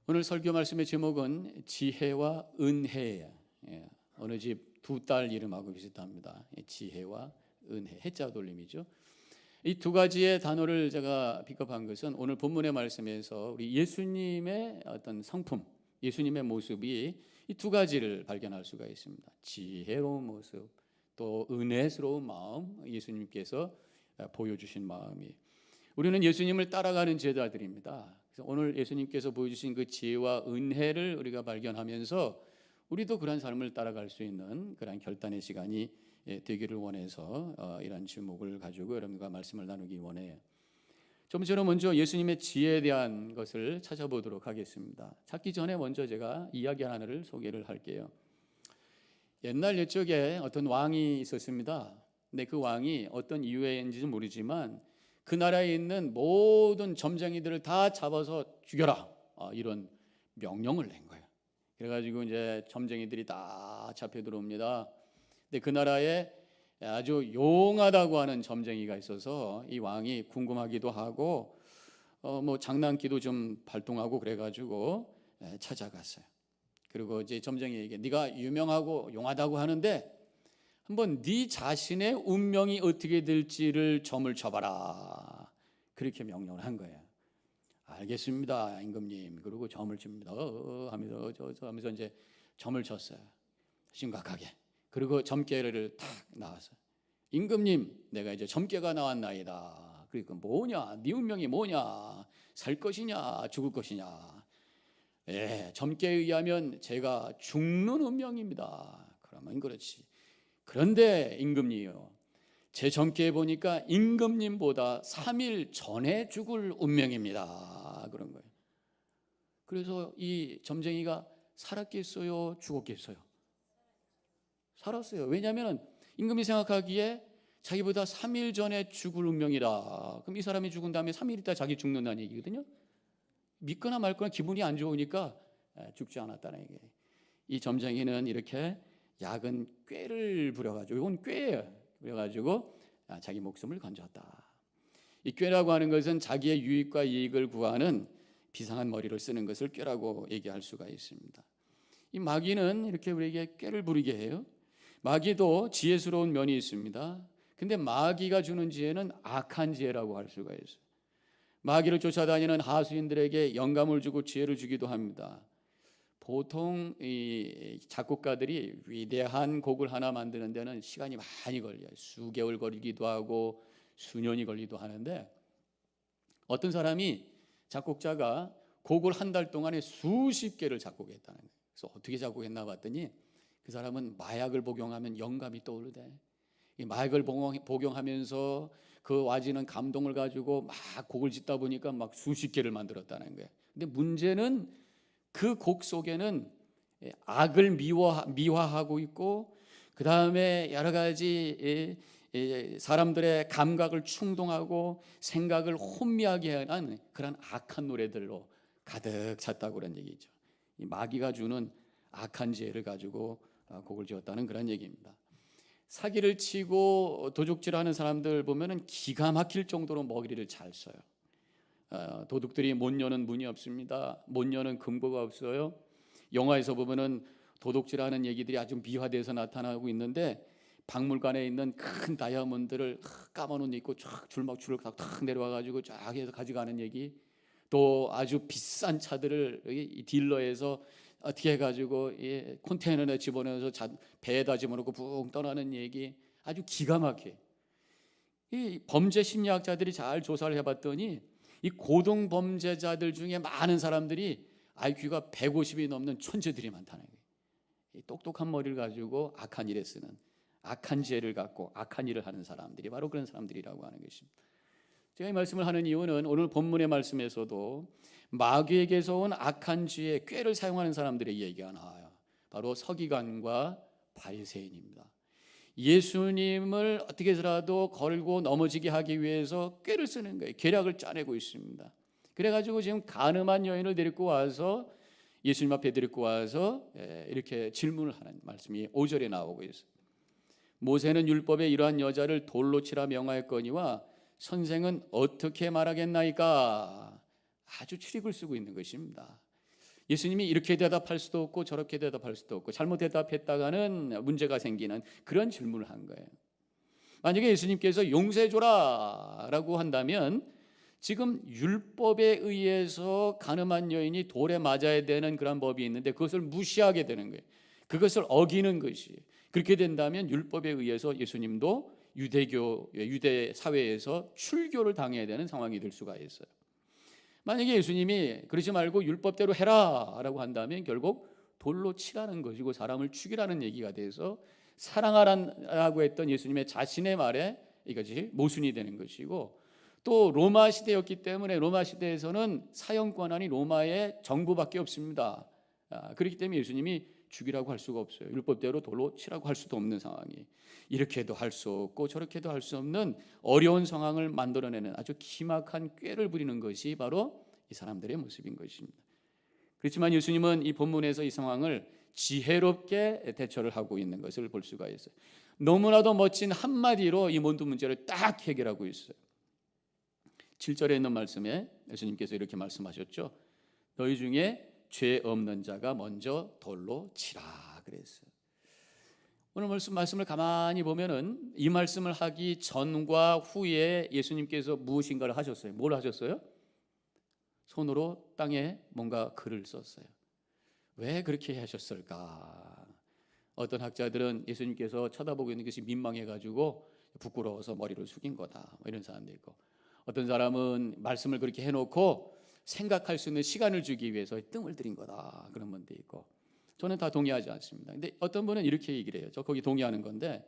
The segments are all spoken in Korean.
오늘 설교 말씀의 제목은 지혜와 은혜예요. 어느 집 두 딸 이름하고 비슷합니다. 지혜와 은혜, 해자 돌림이죠. 이 두 가지의 단어를 제가 픽업한 것은 오늘 본문의 말씀에서 우리 예수님의 어떤 성품, 예수님의 모습이 이 두 가지를 발견할 수가 있습니다. 지혜로운 모습, 또 은혜스러운 마음, 예수님께서 보여주신 마음이. 우리는 예수님을 따라가는 제자들입니다. 그래서 오늘 예수님께서 보여주신 그 지혜와 은혜를 우리가 발견하면서 우리도 그런 삶을 따라갈 수 있는 그런 결단의 시간이 되기를 원해서 이런 제목을 가지고 여러분과 말씀을 나누기 원해요. 좀처럼 먼저 예수님의 지혜에 대한 것을 찾아보도록 하겠습니다. 찾기 전에 먼저 제가 이야기 하나를 소개를 할게요. 옛날 옛적에 어떤 왕이 있었습니다. 근데 그 왕이 어떤 이유인지는 모르지만 그 나라에 있는 모든 점쟁이들을 다 잡아서 죽여라, 이런 명령을 낸 거예요. 그래가지고 이제 점쟁이들이 다 잡혀 들어옵니다. 근데 그 나라에 아주 용하다고 하는 점쟁이가 있어서 이 왕이 궁금하기도 하고 뭐 장난기도 좀 발동하고 그래가지고 찾아갔어요. 그리고 이제 점쟁이에게 네가 유명하고 용하다고 하는데 한번 네 자신의 운명이 어떻게 될지를 점을 쳐봐라, 그렇게 명령을 한 거예요. 알겠습니다, 임금님. 그리고 점을 칩니다. 하면서 이제 점을 쳤어요. 심각하게. 그리고 점괘를 탁 나왔어요. 임금님, 내가 이제 점괘가 나왔나이다. 그러니까 뭐냐, 네 운명이 뭐냐, 살 것이냐 죽을 것이냐. 점괘에 의하면 제가 죽는 운명입니다. 그러면 그렇지. 그런데 임금님이요, 제 점괘에 보니까 임금님보다 3일 전에 죽을 운명입니다. 그런 거예요. 그래서 이 점쟁이가 살았겠어요, 죽었겠어요? 살았어요. 왜냐하면 임금이 생각하기에 자기보다 3일 전에 죽을 운명이라. 그럼 이 사람이 죽은 다음에 3일 있다 자기 죽는다는 얘기거든요. 믿거나 말거나 기분이 안 좋으니까 죽지 않았다는 얘기예요. 이 점쟁이는 이렇게 약은 꾀를 부려가지고, 이건 꾀예요. 그래가지고 자기 목숨을 건졌다. 이 꾀라고 하는 것은 자기의 유익과 이익을 구하는 비상한 머리를 쓰는 것을 꾀라고 얘기할 수가 있습니다. 이 마귀는 이렇게 우리에게 꾀를 부리게 해요. 마귀도 지혜스러운 면이 있습니다. 근데 마귀가 주는 지혜는 악한 지혜라고 할 수가 있어요. 마귀를 쫓아다니는 하수인들에게 영감을 주고 지혜를 주기도 합니다. 보통 이 작곡가들이 위대한 곡을 하나 만드는 데는 시간이 많이 걸려요. 수개월 걸리기도 하고 수년이 걸리기도 하는데, 어떤 사람이, 작곡자가 곡을 한 달 동안에 수십 개를 작곡했다는 거예요. 그래서 어떻게 작곡했나 봤더니 그 사람은 마약을 복용하면 영감이 떠오르대. 이 마약을 복용하면서 그 와지는 감동을 가지고 막 곡을 짓다 보니까 막 수십 개를 만들었다는 거예요. 근데 문제는 그 곡 속에는 악을 미화하고 있고, 그 다음에 여러 가지 사람들의 감각을 충동하고 생각을 혼미하게 하는 그런 악한 노래들로 가득 찼다고 그런 얘기죠. 이 마귀가 주는 악한 지혜를 가지고 곡을 지었다는 그런 얘기입니다. 사기를 치고 도둑질하는 사람들 보면은 기가 막힐 정도로 먹이를 잘 써요. 도둑들이 못 여는 문이 없습니다. 못 여는 금고가 없어요. 영화에서 보면은 도둑질하는 얘기들이 아주 미화돼서 나타나고 있는데, 박물관에 있는 큰 다이아몬드를 까만 옷 입고 쫙 줄막줄을 탁 내려와가지고 쫙 해서 가져가는 얘기, 또 아주 비싼 차들을 이 딜러에서 어떻게 해가지고 컨테이너에 집어넣어서 배에다 집어넣고 붕 떠나는 얘기, 아주 기가 막혀. 이 범죄 심리학자들이 잘 조사를 해봤더니 이 고등 범죄자들 중에 많은 사람들이 IQ가 150이 넘는 천재들이 많다는 거예요. 이 똑똑한 머리를 가지고 악한 일에 쓰는, 악한 지혜를 갖고 악한 일을 하는 사람들이 바로 그런 사람들이라고 하는 것입니다. 제가 이 말씀을 하는 이유는 오늘 본문의 말씀에서도 마귀에게서 온 악한 지혜, 꾀를 사용하는 사람들의 얘기가 나와요. 바로 서기관과 바리새인입니다. 예수님을 어떻게 해서라도 걸고 넘어지게 하기 위해서 꾀를 쓰는 거예요. 계략을 짜내고 있습니다. 그래가지고 지금 간음한 여인을 데리고 와서 예수님 앞에 데리고 와서 이렇게 질문을 하는 말씀이 5절에 나오고 있어요. 모세는 율법에 이러한 여자를 돌로 치라 명하였거니와 선생은 어떻게 말하겠나이까. 아주 출입을 쓰고 있는 것입니다. 예수님이 이렇게 대답할 수도 없고 저렇게 대답할 수도 없고 잘못 대답했다가는 문제가 생기는 그런 질문을 한 거예요. 만약에 예수님께서 용서해줘라라고 한다면 지금 율법에 의해서 가늠한 여인이 돌에 맞아야 되는 그런 법이 있는데 그것을 무시하게 되는 거예요. 그것을 어기는 것이, 그렇게 된다면 율법에 의해서 예수님도 유대 사회에서 출교를 당해야 되는 상황이 될 수가 있어요. 만약에 예수님이 그러지 말고 율법대로 해라라고 한다면 결국 돌로 치라는 것이고 사람을 죽이라는 얘기가 돼서 사랑하라고 했던 예수님의 자신의 말에 이것이 모순이 되는 것이고, 또 로마 시대였기 때문에 로마 시대에서는 사형 권한이 로마의 정부밖에 없습니다. 그렇기 때문에 예수님이 죽이라고 할 수가 없어요. 율법대로 돌로 치라고 할 수도 없는 상황이, 이렇게도 할 수 없고 저렇게도 할 수 없는 어려운 상황을 만들어내는 아주 기막한 꾀를 부리는 것이 바로 이 사람들의 모습인 것입니다. 그렇지만 예수님은 이 본문에서 이 상황을 지혜롭게 대처를 하고 있는 것을 볼 수가 있어요. 너무나도 멋진 한마디로 이 모든 문제를 딱 해결하고 있어요. 7절에 있는 말씀에 예수님께서 이렇게 말씀하셨죠. 너희 중에 죄 없는 자가 먼저 돌로 치라 그랬어요. 오늘 말씀을 가만히 보면은 이 말씀을 하기 전과 후에 예수님께서 무엇인가를 하셨어요. 뭘 하셨어요? 손으로 땅에 뭔가 글을 썼어요. 왜 그렇게 하셨을까? 어떤 학자들은 예수님께서 쳐다보고 있는 것이 민망해가지고 부끄러워서 머리를 숙인 거다, 이런 사람도 있고, 어떤 사람은 말씀을 그렇게 해놓고 생각할 수 있는 시간을 주기 위해서 뜸을 들인 거다, 그런 분도 있고. 저는 다 동의하지 않습니다. 근데 어떤 분은 이렇게 얘기를 해요. 저 거기 동의하는 건데,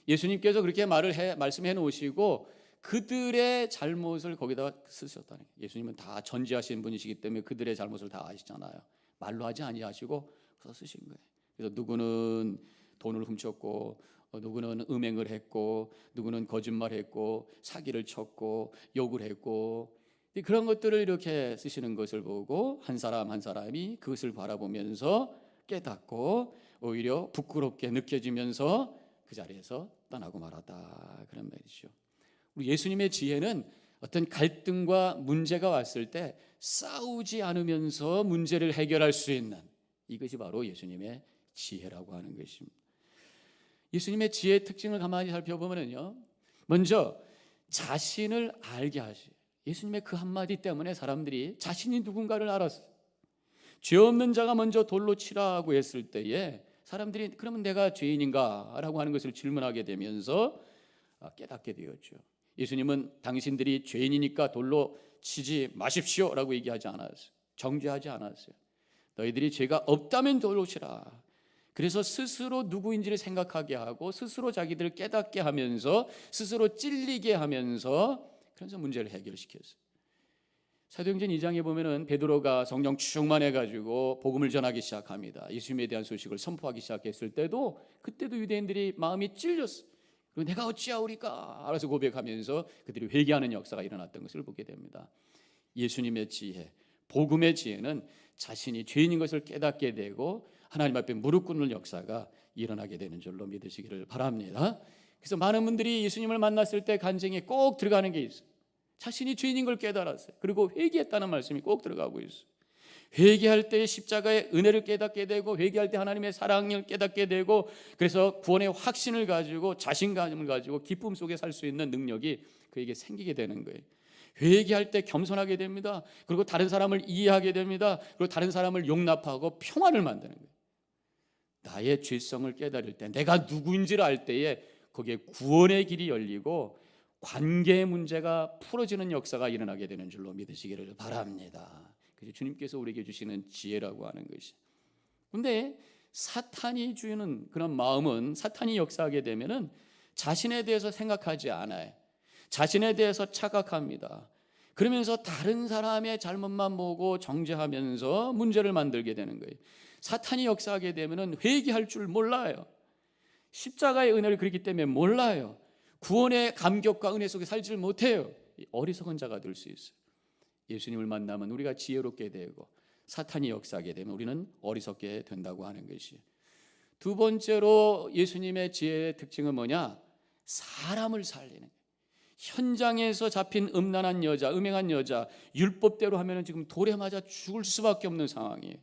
예수님께서 그렇게 말씀해 놓으시고 그들의 잘못을 거기다가 쓰셨다는 거예요. 예수님은 다 전지하신 분이시기 때문에 그들의 잘못을 다 아시잖아요. 말로 하지 아니하시고 그래서 쓰신 거예요. 그래서 누구는 돈을 훔쳤고, 누구는 음행을 했고, 누구는 거짓말했고, 사기를 쳤고, 욕을 했고, 그런 것들을 이렇게 쓰시는 것을 보고 한 사람 한 사람이 그것을 바라보면서 깨닫고 오히려 부끄럽게 느껴지면서 그 자리에서 떠나고 말았다, 그런 말이죠. 우리 예수님의 지혜는 어떤 갈등과 문제가 왔을 때 싸우지 않으면서 문제를 해결할 수 있는, 이것이 바로 예수님의 지혜라고 하는 것입니다. 예수님의 지혜의 특징을 가만히 살펴보면요, 먼저 자신을 알게 하시. 예수님의 그 한마디 때문에 사람들이 자신이 누군가를 알았어요. 죄 없는 자가 먼저 돌로 치라고 했을 때에 사람들이 그러면 내가 죄인인가? 라고 하는 것을 질문하게 되면서 깨닫게 되었죠. 예수님은 당신들이 죄인이니까 돌로 치지 마십시오 라고 얘기하지 않았어요. 정죄하지 않았어요. 너희들이 죄가 없다면 돌로 치라. 그래서 스스로 누구인지를 생각하게 하고 스스로 자기들을 깨닫게 하면서 스스로 찔리게 하면서 그래서 문제를 해결시켰어요. 사도행전 2장에 보면은 베드로가 성령 충만해가지고 복음을 전하기 시작합니다. 예수님에 대한 소식을 선포하기 시작했을 때도 그때도 유대인들이 마음이 찔렸어요. 그리고 내가 어찌하오리까 알아서 고백하면서 그들이 회개하는 역사가 일어났던 것을 보게 됩니다. 예수님의 지혜, 복음의 지혜는 자신이 죄인인 것을 깨닫게 되고 하나님 앞에 무릎 꿇는 역사가 일어나게 되는 줄로 믿으시기를 바랍니다. 그래서 많은 분들이 예수님을 만났을 때 간증에 꼭 들어가는 게 있어요. 자신이 죄인인 걸 깨달았어요. 그리고 회개했다는 말씀이 꼭 들어가고 있어요. 회개할 때 십자가의 은혜를 깨닫게 되고, 회개할 때 하나님의 사랑을 깨닫게 되고, 그래서 구원의 확신을 가지고 자신감을 가지고 기쁨 속에 살 수 있는 능력이 그에게 생기게 되는 거예요. 회개할 때 겸손하게 됩니다. 그리고 다른 사람을 이해하게 됩니다. 그리고 다른 사람을 용납하고 평안을 만드는 거예요. 나의 죄성을 깨달을 때, 내가 누구인지를 알 때에 거기에 구원의 길이 열리고 관계의 문제가 풀어지는 역사가 일어나게 되는 줄로 믿으시기를 바랍니다. 그래서 주님께서 우리에게 주시는 지혜라고 하는 것이. 그런데 사탄이 주는 그런 마음은, 사탄이 역사하게 되면은 자신에 대해서 생각하지 않아요. 자신에 대해서 착각합니다. 그러면서 다른 사람의 잘못만 보고 정죄하면서 문제를 만들게 되는 거예요. 사탄이 역사하게 되면은 회개할 줄 몰라요. 십자가의 은혜를 그렇기 때문에 몰라요. 구원의 감격과 은혜 속에 살지 못해요. 어리석은 자가 될 수 있어요. 예수님을 만나면 우리가 지혜롭게 되고, 사탄이 역사하게 되면 우리는 어리석게 된다고 하는 것이. 두 번째로 예수님의 지혜의 특징은 뭐냐? 사람을 살리는 거예요. 현장에서 잡힌 음란한 여자, 음행한 여자, 율법대로 하면은 지금 돌에 맞아 죽을 수밖에 없는 상황이에요.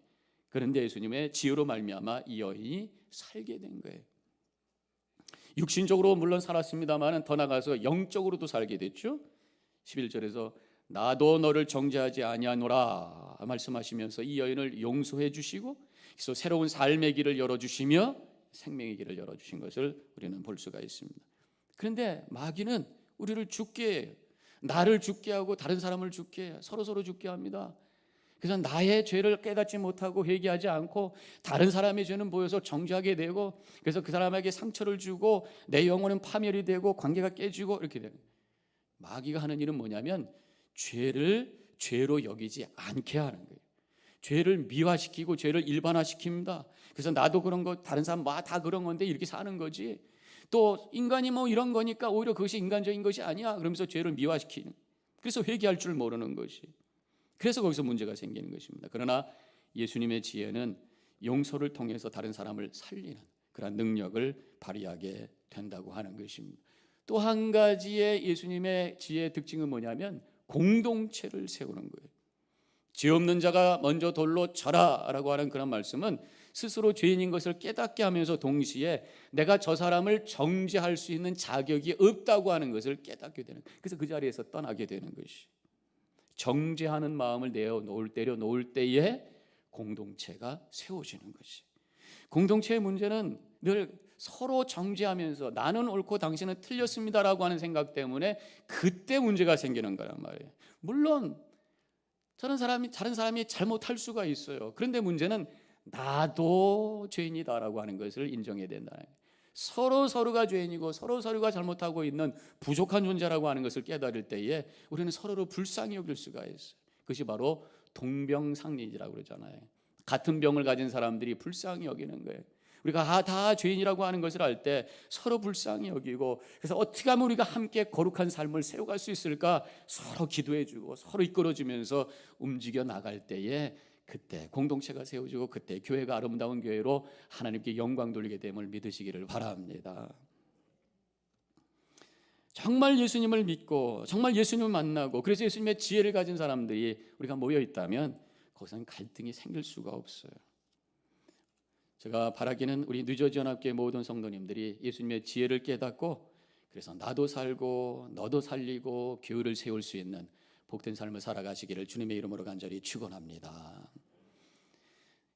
그런데 예수님의 지혜로 말미암아 이 여인이 살게 된 거예요. 육신적으로 물론 살았습니다만 더 나가서 영적으로도 살게 됐죠. 11절에서 나도 너를 정죄하지 아니하노라 말씀하시면서 이 여인을 용서해 주시고 그래서 새로운 삶의 길을 열어주시며 생명의 길을 열어주신 것을 우리는 볼 수가 있습니다. 그런데 마귀는 우리를 죽게 해요. 나를 죽게 하고 다른 사람을 죽게 해요. 서로 죽게 합니다. 그래서 나의 죄를 깨닫지 못하고 회개하지 않고 다른 사람의 죄는 보여서 정죄하게 되고 그래서 그 사람에게 상처를 주고 내 영혼은 파멸이 되고 관계가 깨지고 이렇게 되는 거예요. 마귀가 하는 일은 뭐냐면 죄를 죄로 여기지 않게 하는 거예요. 죄를 미화시키고 죄를 일반화시킵니다. 그래서 나도 그런 거 다른 사람 다 그런 건데 이렇게 사는 거지. 또 인간이 뭐 이런 거니까 오히려 그것이 인간적인 것이 아니야. 그러면서 죄를 미화시키는. 그래서 회개할 줄 모르는 것이. 그래서 거기서 문제가 생기는 것입니다. 그러나 예수님의 지혜는 용서를 통해서 다른 사람을 살리는 그런 능력을 발휘하게 된다고 하는 것입니다. 또 한 가지의 예수님의 지혜의 특징은 뭐냐면 공동체를 세우는 거예요. 죄 없는 자가 먼저 돌로 쳐라라고 하는 그런 말씀은 스스로 죄인인 것을 깨닫게 하면서 동시에 내가 저 사람을 정죄할 수 있는 자격이 없다고 하는 것을 깨닫게 되는, 그래서 그 자리에서 떠나게 되는 것이, 정죄하는 마음을 내려놓을 때에 공동체가 세워지는 것이. 공동체의 문제는 늘 서로 정죄하면서 나는 옳고 당신은 틀렸습니다라고 하는 생각 때문에 그때 문제가 생기는 거란 말이에요. 물론 다른 사람이 잘못할 수가 있어요. 그런데 문제는 나도 죄인이다라고 하는 것을 인정해야 된다. 서로가 죄인이고 서로가 잘못하고 있는 부족한 존재라고 하는 것을 깨달을 때에 우리는 서로를 불쌍히 여길 수가 있어요. 그것이 바로 동병상련이라고 그러잖아요. 같은 병을 가진 사람들이 불쌍히 여기는 거예요. 우리가 다 죄인이라고 하는 것을 알 때 서로 불쌍히 여기고, 그래서 어떻게 하면 우리가 함께 거룩한 삶을 세워갈 수 있을까 서로 기도해주고 서로 이끌어주면서 움직여 나갈 때에 그때 공동체가 세워지고 그때 교회가 아름다운 교회로 하나님께 영광 돌리게 됨을 믿으시기를 바랍니다. 정말 예수님을 믿고 정말 예수님을 만나고 그래서 예수님의 지혜를 가진 사람들이 우리가 모여 있다면 거기서는 갈등이 생길 수가 없어요. 제가 바라기는 우리 뉴저지연합교회 모든 성도님들이 예수님의 지혜를 깨닫고 그래서 나도 살고 너도 살리고 교회를 세울 수 있는 복된 삶을 살아가시기를 주님의 이름으로 간절히 축원합니다.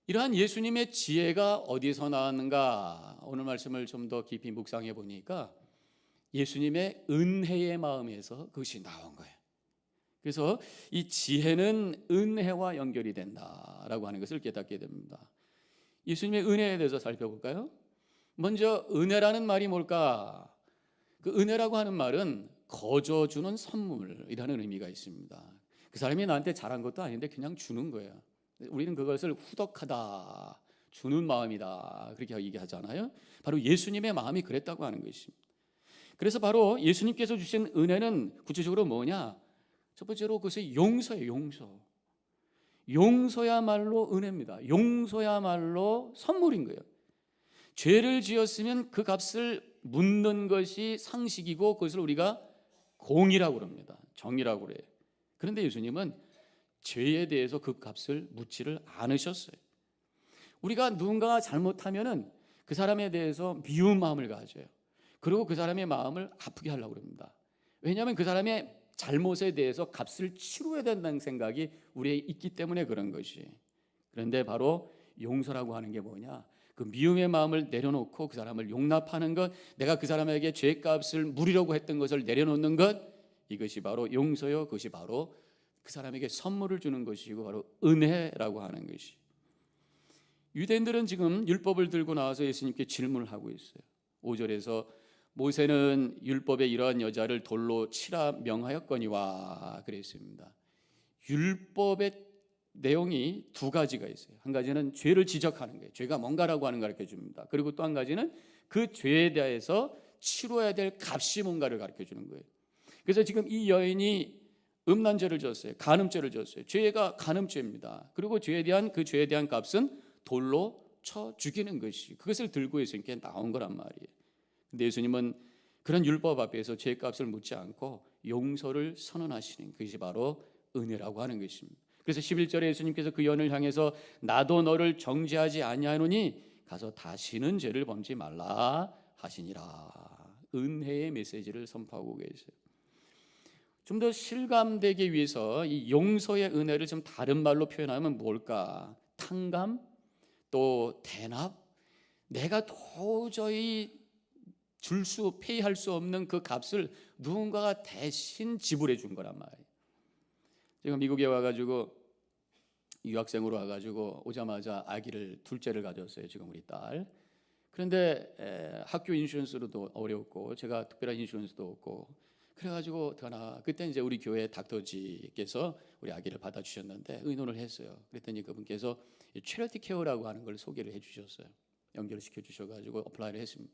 이러한 예수님의 지혜가 어디서 나왔는가? 오늘 말씀을 좀 더 깊이 묵상해 보니까 예수님의 은혜의 마음에서 그것이 나온 거예요. 그래서 이 지혜는 은혜와 연결이 된다라고 하는 것을 깨닫게 됩니다. 예수님의 은혜에 대해서 살펴볼까요? 먼저 은혜라는 말이 뭘까? 그 은혜라고 하는 말은 거저주는 선물이라는 의미가 있습니다. 그 사람이 나한테 잘한 것도 아닌데 그냥 주는 거예요. 우리는 그것을 후덕하다, 주는 마음이다 그렇게 얘기하잖아요. 바로 예수님의 마음이 그랬다고 하는 것입니다. 그래서 바로 예수님께서 주신 은혜는 구체적으로 뭐냐? 첫 번째로 그것이 용서예요. 용서야말로 은혜입니다. 용서야말로 선물인 거예요. 죄를 지었으면 그 값을 묻는 것이 상식이고 그것을 우리가 공이라고 그럽니다. 정의라고 그래요. 그런데 예수님은 죄에 대해서 그 값을 묻지를 않으셨어요. 우리가 누군가가 잘못하면은 그 사람에 대해서 미운 마음을 가져요. 그리고 그 사람의 마음을 아프게 하려고 합니다. 왜냐하면 그 사람의 잘못에 대해서 값을 치러야 된다는 생각이 우리에 있기 때문에 그런 것이. 그런데 바로 용서라고 하는 게 뭐냐? 그 미움의 마음을 내려놓고 그 사람을 용납하는 것, 내가 그 사람에게 죄값을 물으려고 했던 것을 내려놓는 것, 이것이 바로 용서요. 그것이 바로 그 사람에게 선물을 주는 것이고 바로 은혜라고 하는 것이. 유대인들은 지금 율법을 들고 나와서 예수님께 질문을 하고 있어요. 5절에서 모세는 율법에 이러한 여자를 돌로 치라 명하였거니와 그랬습니다. 율법의 내용이 두 가지가 있어요. 한 가지는 죄를 지적하는 거예요. 죄가 뭔가라고 하는 걸 가르쳐 줍니다. 그리고 또 한 가지는 그 죄에 대해서 치러야 될 값이 뭔가를 가르쳐 주는 거예요. 그래서 지금 이 여인이 음란죄를 졌어요. 간음죄를 졌어요. 죄가 간음죄입니다. 그리고 죄에 대한 값은 돌로 쳐 죽이는 것이, 그것을 들고 예수님께 나온 거란 말이에요. 근데 예수님은 그런 율법 앞에서 죄값을 묻지 않고 용서를 선언하시는 것이 바로 은혜라고 하는 것입니다. 그래서 11절에 예수님께서 그 여인을 향해서 나도 너를 정죄하지 아니하노니 가서 다시는 죄를 범지 말라 하시니라. 은혜의 메시지를 선포하고 계세요. 좀 더 실감되기 위해서 이 용서의 은혜를 좀 다른 말로 표현하면 뭘까? 탕감, 또 대납, 내가 도저히 페이할 수 없는 그 값을 누군가가 대신 지불해 준 거란 말이에요. 제가 미국에 와가지고 유학생으로 와가지고 오자마자 아기를 둘째를 가졌어요. 지금 우리 딸. 그런데 학교 인슈런스로도 어렵고 제가 특별한 인슈런스도 없고 그래가지고 어떡하나. 그때 이제 우리 교회 닥터지께서 우리 아기를 받아주셨는데 의논을 했어요. 그랬더니 그분께서 체리티 케어라고 하는 걸 소개를 해주셨어요. 연결시켜 주셔가지고 어플라이를 했습니다.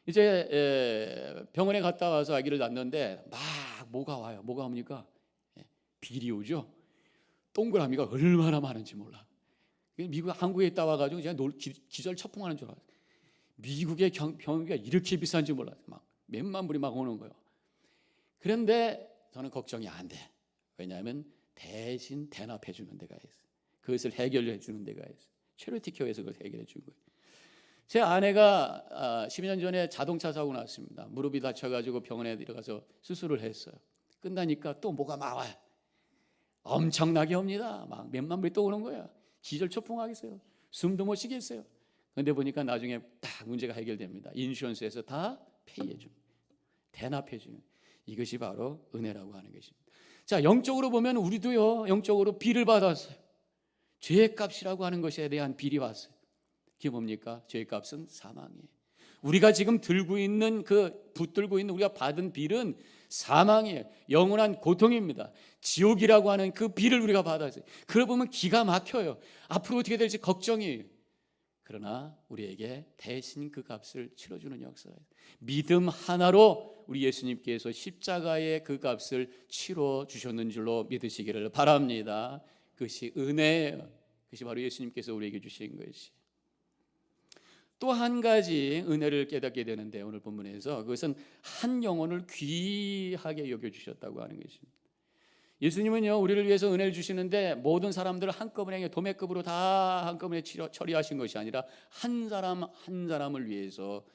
이제 병원에 갔다 와서 아기를 낳는데 막 뭐가 와요. 뭐가 옵니까? 비리 오죠. 동그라미가 얼마나 많은지 몰라. 미국 한국에 있다 와가지고 제가 기절초풍하는 줄 알았어요. 미국의 병원비가 이렇게 비싼지 몰랐어요. 막 몇만 불이 막 오는 거예요. 그런데 저는 걱정이 안 돼. 왜냐하면 대신 대납해 주는 데가 있어요. 그것을 해결해 주는 데가 있어요. 체리티 케어에서 그걸 해결해 준 거예요. 제 아내가 12년 전에 자동차 사고 났습니다. 무릎이 다쳐가지고 병원에 들어가서 수술을 했어요. 끝나니까 또 뭐가 막 와요. 엄청나게 옵니다. 막 몇만 불이 또 오는 거야. 기절초풍하겠어요. 숨도 못 쉬겠어요. 그런데 보니까 나중에 딱 문제가 해결됩니다. 인슈런스에서 다 페이해 줍니다. 대납해 주는. 이것이 바로 은혜라고 하는 것입니다. 자, 영적으로 보면 우리도요, 영적으로 비를 받았어요. 죄의 값이라고 하는 것에 대한 비리 왔어요. 그게 뭡니까? 죄의 값은 사망이에요. 우리가 지금 들고 있는 붙들고 있는 우리가 받은 빌은 사망이에요. 영원한 고통입니다. 지옥이라고 하는 그 빌을 우리가 받았어요. 그러고 보면 기가 막혀요. 앞으로 어떻게 될지 걱정이에요. 그러나 우리에게 대신 그 값을 치러주는 역사예요. 믿음 하나로 우리 예수님께서 십자가의 그 값을 치러 주셨는 줄로 믿으시기를 바랍니다. 그것이 은혜예요. 그것이 바로 예수님께서 우리에게 주신 것이. 또 한 가지 은혜를 깨닫게 되는데 오늘 본문에서 그것은 한 영혼을 귀하게 여겨주셨다고 하는 것입니다. 예수님은요, 우리를 위해서 은혜를 주시는데 모든 사람들을 한꺼번에 도매급으로 다 한꺼번에 처리하신 것이 아니라 한 사람 한 사람을 위해서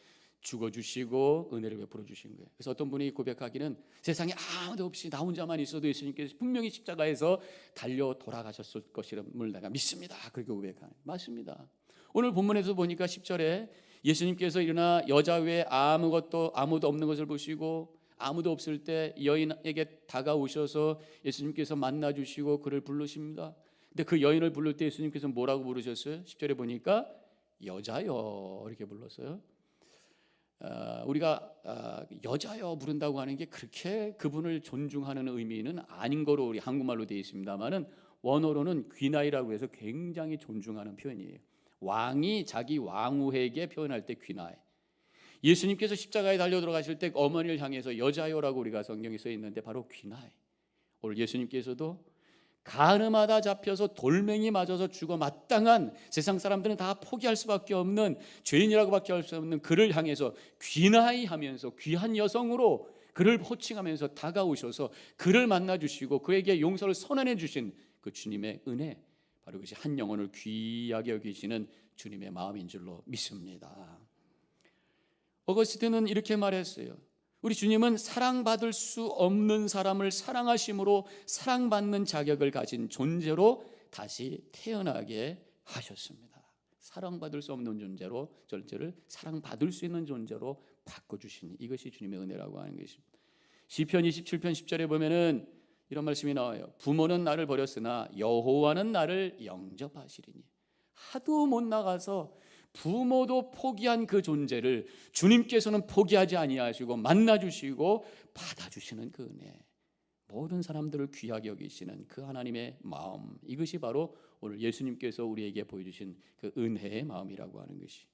죽어주시고 은혜를 베풀어 주신 거예요. 그래서 어떤 분이 고백하기는 세상에 아무도 없이 나 혼자만 있어도 예수님께서 분명히 십자가에서 달려 돌아가셨을 것임을 내가 믿습니다. 그렇게 고백하는 맞습니다. 오늘 본문에서 보니까 10절에 예수님께서 일어나 여자 외에 아무도 없는 것을 보시고 아무도 없을 때 여인에게 다가오셔서 예수님께서 만나주시고 그를 부르십니다. 근데 그 여인을 부를 때 예수님께서 뭐라고 부르셨어요? 10절에 보니까 여자여 이렇게 불렀어요. 우리가 여자여 부른다고 하는 게 그렇게 그분을 존중하는 의미는 아닌 거로 우리 한국말로 되어 있습니다만은 원어로는 귀나이라고 해서 굉장히 존중하는 표현이에요. 왕이 자기 왕후에게 표현할 때 귀나이. 예수님께서 십자가에 달려 들어가실 때 어머니를 향해서 여자여라고 우리가 성경에 써 있는데 바로 귀나이. 오늘 예수님께서도 가늠하다 잡혀서 돌멩이 맞아서 죽어 마땅한 세상 사람들은 다 포기할 수밖에 없는 죄인이라고밖에 할 수 없는 그를 향해서 귀나이 하면서 귀한 여성으로 그를 호칭하면서 다가오셔서 그를 만나주시고 그에게 용서를 선언해 주신 그 주님의 은혜, 바로 그것이 한 영혼을 귀하게 여기시는 주님의 마음인 줄로 믿습니다. 어거스틴은 이렇게 말했어요. 우리 주님은 사랑받을 수 없는 사람을 사랑하심으로 사랑받는 자격을 가진 존재로 다시 태어나게 하셨습니다. 사랑받을 수 없는 존재로 절제를 사랑받을 수 있는 존재로 바꿔주시니 이것이 주님의 은혜라고 하는 것입니다. 시편 27편 10절에 보면은 이런 말씀이 나와요. 부모는 나를 버렸으나 여호와는 나를 영접하시리니. 하도 못 나가서 부모도 포기한 그 존재를 주님께서는 포기하지 아니하시고 만나주시고 받아주시는 그 은혜, 모든 사람들을 귀하게 여기시는 그 하나님의 마음, 이것이 바로 오늘 예수님께서 우리에게 보여주신 그 은혜의 마음이라고 하는 것이.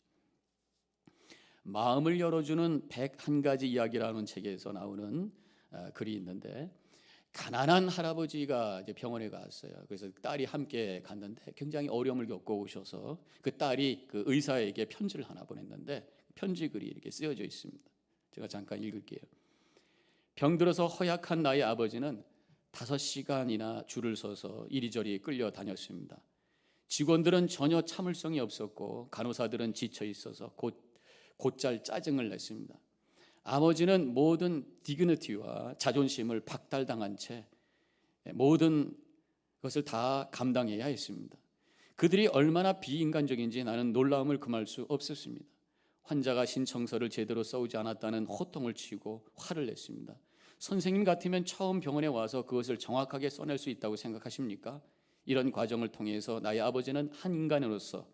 마음을 열어주는 101가지 이야기라는 책에서 나오는 글이 있는데, 가난한 할아버지가 이제 병원에 갔어요. 그래서 딸이 함께 갔는데 굉장히 어려움을 겪고 오셔서 그 딸이 그 의사에게 편지를 하나 보냈는데 편지 글이 이렇게 쓰여져 있습니다. 제가 잠깐 읽을게요. 병들어서 허약한 나의 아버지는 5시간이나 줄을 서서 이리저리 끌려다녔습니다. 직원들은 전혀 참을성이 없었고 간호사들은 지쳐 있어서 곧잘 짜증을 냈습니다. 아버지는 모든 디그니티와 자존심을 박탈당한 채 모든 것을 다 감당해야 했습니다. 그들이 얼마나 비인간적인지 나는 놀라움을 금할 수 없었습니다. 환자가 신청서를 제대로 써오지 않았다는 호통을 치고 화를 냈습니다. 선생님 같으면 처음 병원에 와서 그것을 정확하게 써낼 수 있다고 생각하십니까? 이런 과정을 통해서 나의 아버지는 한 인간으로서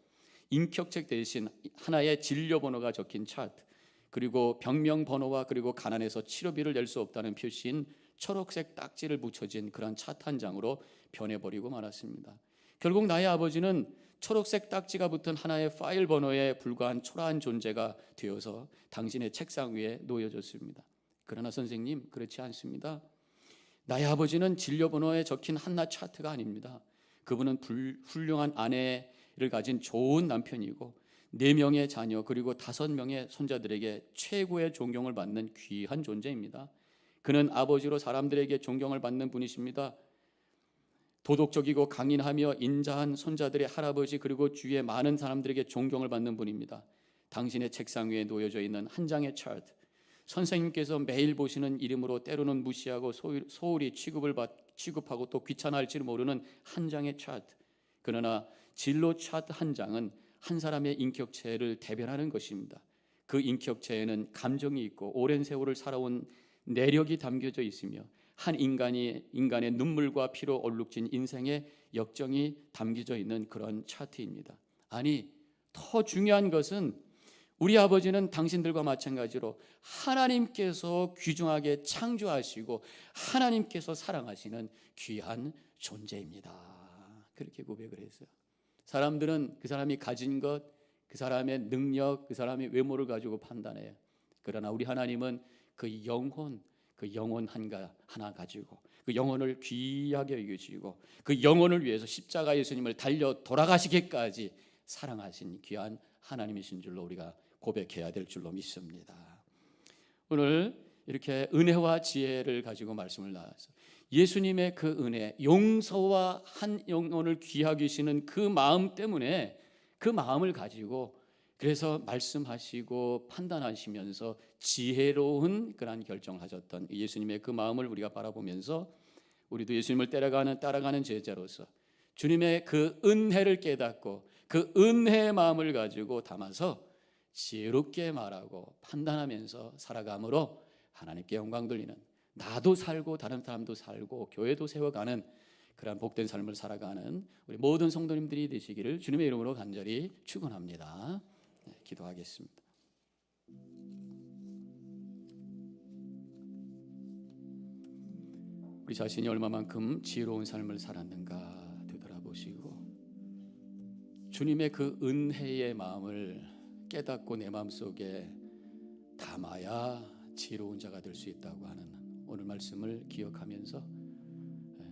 인격책 대신 하나의 진료번호가 적힌 차트, 그리고 병명번호와 그리고 가난해서 치료비를 낼 수 없다는 표시인 초록색 딱지를 붙여진 그런 차트 한 장으로 변해버리고 말았습니다. 결국 나의 아버지는 초록색 딱지가 붙은 하나의 파일 번호에 불과한 초라한 존재가 되어서 당신의 책상 위에 놓여졌습니다. 그러나 선생님, 그렇지 않습니다. 나의 아버지는 진료번호에 적힌 한낱 차트가 아닙니다. 그분은 훌륭한 아내를 가진 좋은 남편이고 4명의 자녀 그리고 5명의 손자들에게 최고의 존경을 받는 귀한 존재입니다. 그는 아버지로 사람들에게 존경을 받는 분이십니다. 도덕적이고 강인하며 인자한 손자들의 할아버지 그리고 주위의 많은 사람들에게 존경을 받는 분입니다. 당신의 책상 위에 놓여져 있는 한 장의 차트, 선생님께서 매일 보시는 이름으로 때로는 무시하고 소홀히 취급하고 또 귀찮아할지를 모르는 한 장의 차트, 그러나 진로 차트 한 장은 한 사람의 인격체를 대변하는 것입니다. 그 인격체에는 감정이 있고 오랜 세월을 살아온 내력이 담겨져 있으며 한 인간의 눈물과 피로 얼룩진 인생의 역정이 담겨져 있는 그런 차트입니다. 아니, 더 중요한 것은 우리 아버지는 당신들과 마찬가지로 하나님께서 귀중하게 창조하시고 하나님께서 사랑하시는 귀한 존재입니다. 그렇게 고백을 했어요. 사람들은 그 사람이 가진 것, 그 사람의 능력, 그 사람의 외모를 가지고 판단해요. 그러나 우리 하나님은 그 영혼 하나 가지고 그 영혼을 귀하게 여기시고 그 영혼을 위해서 십자가 예수님을 달려 돌아가시기까지 사랑하신 귀한 하나님이신 줄로 우리가 고백해야 될 줄로 믿습니다. 오늘 이렇게 은혜와 지혜를 가지고 말씀을 나와서 예수님의 그 은혜, 용서와 한 영혼을 귀하게 여기시는 그 마음 때문에 그 마음을 가지고 그래서 말씀하시고 판단하시면서 지혜로운 그런 결정을 하셨던 예수님의 그 마음을 우리가 바라보면서 우리도 예수님을 따라가는 제자로서 주님의 그 은혜를 깨닫고 그 은혜의 마음을 가지고 담아서 지혜롭게 말하고 판단하면서 살아감으로 하나님께 영광 돌리는, 나도 살고 다른 사람도 살고 교회도 세워가는 그런 복된 삶을 살아가는 우리 모든 성도님들이 되시기를 주님의 이름으로 간절히 축원합니다. 기도하겠습니다. 우리 자신이 얼마만큼 지혜로운 삶을 살았는가 되돌아보시고 주님의 그 은혜의 마음을 깨닫고 내 마음속에 담아야 지혜로운 자가 될 수 있다고 하는 오늘 말씀을 기억하면서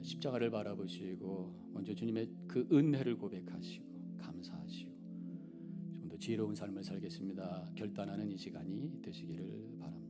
십자가를 바라보시고 먼저 주님의 그 은혜를 고백하시고 감사하시고 좀 더 지혜로운 삶을 살겠습니다 결단하는 이 시간이 되시기를 바랍니다.